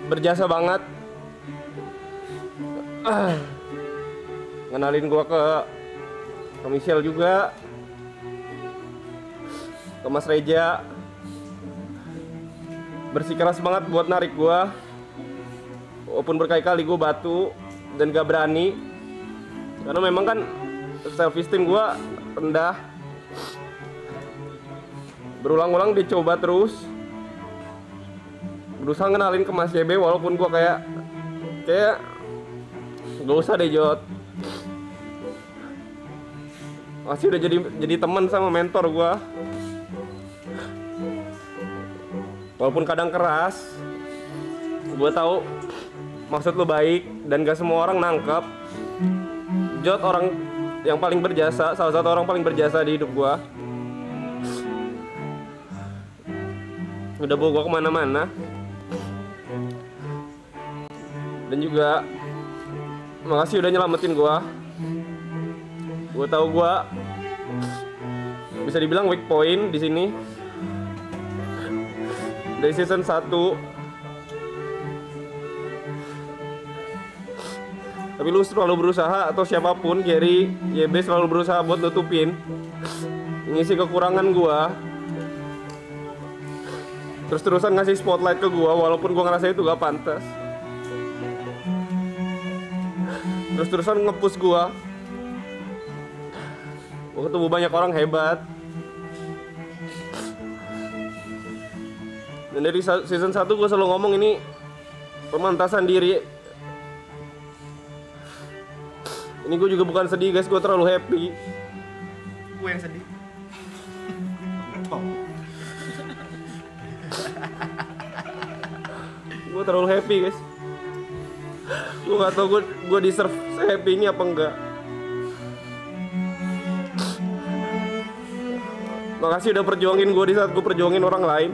berjasa banget. Ngenalin gua ke Michelle juga, ke Mas Reja. Bersikeras banget buat narik gua, walaupun berkali-kali gua batu dan gak berani, karena memang kan self esteem gua rendah. Berulang-ulang dicoba terus, berusaha ngenalin ke Mas JB, walaupun gua kayak gak usah deh Jot. Masih udah jadi teman sama mentor gua. Walaupun kadang keras, gua tahu maksud lu baik dan gak semua orang nangkep. Jot orang yang paling berjasa, salah satu orang paling berjasa di hidup gua. Udah bawa gua kemana-mana. Dan juga makasih udah nyelamatin gua. Gua tahu gua bisa dibilang weak point di sini. Dari season 1. Tapi lu selalu berusaha, atau siapapun, Gary, YB selalu berusaha buat nutupin, ngisi kekurangan gua. Terus-terusan ngasih spotlight ke gua walaupun gua ngerasa itu gak pantas. Terus-terusan nge-push gua. Gua ketemu banyak orang hebat. Dan dari season 1 gue selalu ngomong ini pemantasan diri. Ini gue juga bukan sedih guys, gue terlalu happy. Gue yang sedih. Gue terlalu happy guys. Gue gak tau gue deserve happy ini apa enggak. Makasih udah perjuangin gue di saat gue perjuangin orang lain.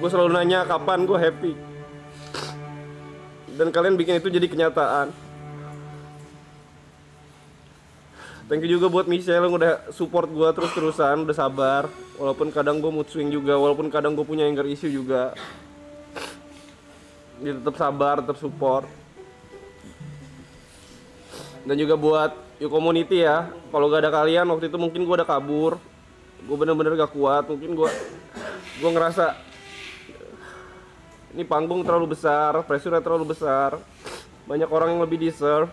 Gue selalu nanya kapan gue happy, dan kalian bikin itu jadi kenyataan. Thank you juga buat Michelle yang udah support gue terus-terusan, udah sabar. Walaupun kadang gue mood swing juga, walaupun kadang gue punya anger issue juga, dia tetap sabar, tetap support. Dan juga buat You Community ya, kalau gak ada kalian waktu itu mungkin gue udah kabur. Gue bener-bener gak kuat, mungkin gue ngerasa ini panggung terlalu besar, pressure terlalu besar, banyak orang yang lebih deserve.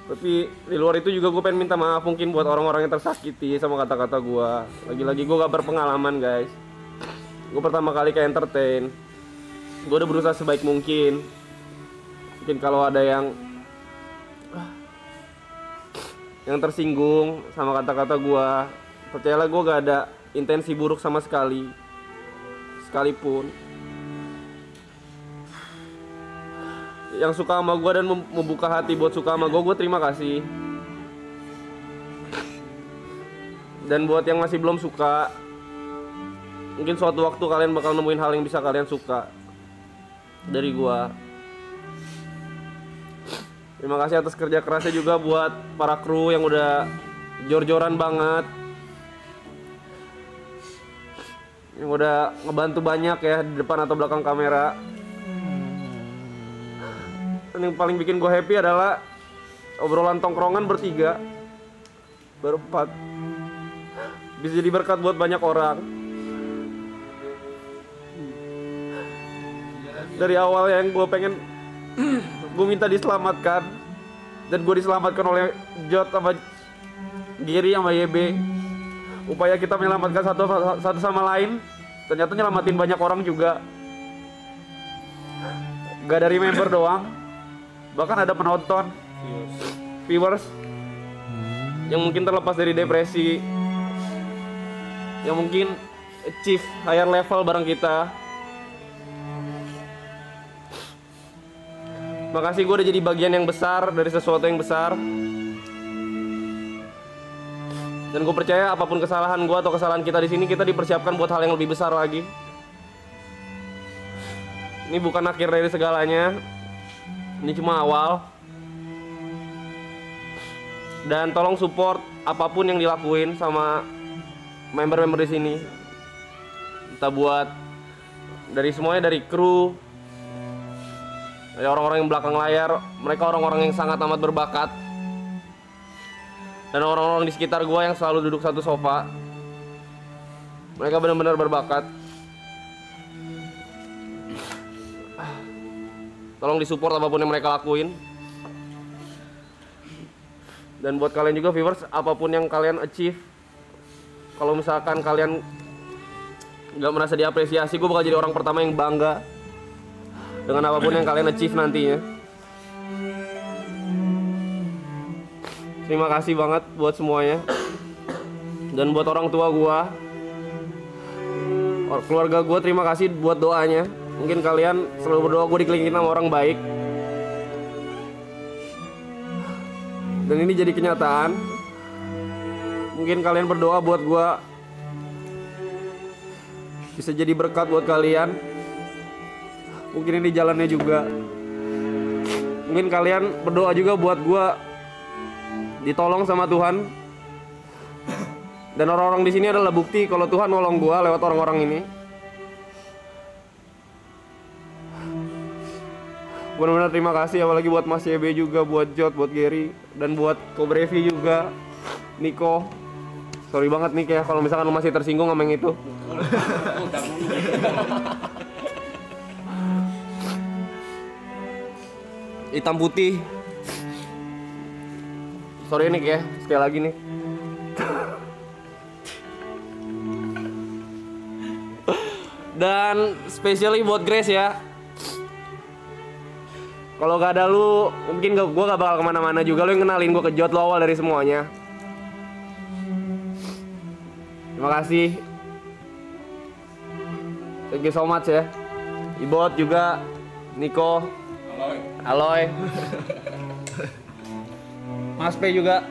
Tapi di luar itu juga gue pengen minta maaf mungkin buat orang-orang yang tersakiti sama kata-kata gue. Lagi-lagi gue gak berpengalaman guys. Gue pertama kali ke entertain. Gue udah berusaha sebaik mungkin. Mungkin kalau ada yang tersinggung sama kata-kata gue, percayalah gue gak ada intensi buruk sama sekali, sekalipun. Yang suka sama gue dan membuka hati buat suka sama gue terima kasih. Dan buat yang masih belum suka, mungkin suatu waktu kalian bakal nemuin hal yang bisa kalian suka dari gue. Terima kasih atas kerja kerasnya juga buat para kru yang udah jor-joran banget, yang udah ngebantu banyak ya di depan atau belakang kamera. Dan yang paling bikin gue happy adalah obrolan tongkrongan bertiga, berempat, bisa jadi berkat buat banyak orang. Dari awal yang gue pengen, gue minta diselamatkan, dan gue diselamatkan oleh Jot sama Giri sama YB. Upaya kita menyelamatkan satu sama lain, ternyata nyelamatin banyak orang juga. Gak dari member doang, bahkan ada penonton, viewers yang mungkin terlepas dari depresi, yang mungkin achieve higher level bareng kita. Makasih, gue udah jadi bagian yang besar dari sesuatu yang besar. Dan gue percaya apapun kesalahan gue atau kesalahan kita di sini, kita dipersiapkan buat hal yang lebih besar lagi. Ini bukan akhir dari segalanya, ini cuma awal. Dan tolong support apapun yang dilakuin sama member-member di sini. Kita buat dari semuanya, dari kru, dari orang-orang yang belakang layar, mereka orang-orang yang sangat amat berbakat. Dan orang-orang di sekitar gua yang selalu duduk satu sofa, mereka benar-benar berbakat. Tolong disupport apapun yang mereka lakuin. Dan buat kalian juga viewers, apapun yang kalian achieve, kalau misalkan kalian nggak merasa diapresiasi, gue bakal jadi orang pertama yang bangga dengan apapun yang kalian achieve nantinya. Terima kasih banget buat semuanya. Dan buat orang tua gue, keluarga gue, terima kasih buat doanya. Mungkin kalian selalu berdoa gue dikelilingin sama orang baik, dan ini jadi kenyataan. Mungkin kalian berdoa buat gue bisa jadi berkat buat kalian. Mungkin ini jalannya juga. Mungkin kalian berdoa juga buat gue ditolong sama Tuhan. Dan orang-orang di sini adalah bukti kalau Tuhan nolong gue lewat orang-orang ini. Benar-benar terima kasih, apalagi buat Mas YB juga, buat Jot, buat Gary, dan buat Kobrevi juga, Niko. Sorry banget nih ya kalau misalkan lu masih tersinggung sama yang itu. Hitam putih. Sorry nih ya, sekali lagi nih. Dan especially buat Grace ya. Kalau gak ada lu, mungkin gue gak bakal kemana-mana juga. Lu yang kenalin gue ke Jot, lu awal dari semuanya. Terima kasih. Thank you so much ya. Ibot juga, Niko, Aloy, Mas P juga,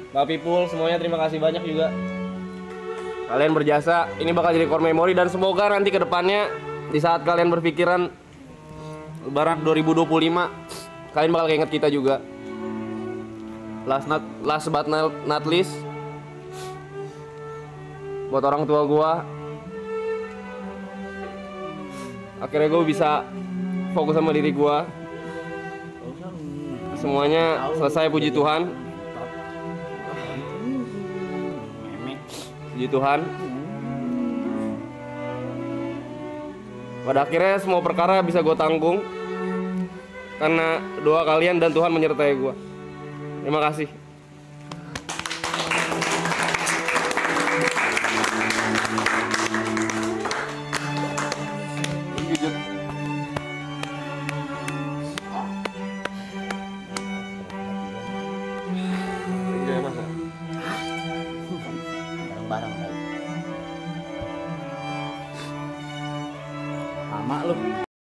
Mbak Pipul, semuanya terima kasih banyak juga. Kalian berjasa, ini bakal jadi core memory. Dan semoga nanti ke depannya, di saat kalian berpikiran Lebaran 2025, kalian bakal inget kita juga. Last but not least, buat orang tua gua, akhirnya gue bisa fokus sama diri gua. Semuanya selesai, puji Tuhan. Puji Tuhan. Pada akhirnya semua perkara bisa gue tanggung karena doa kalian dan Tuhan menyertai gue. Terima kasih. Bareng-bareng lama lu.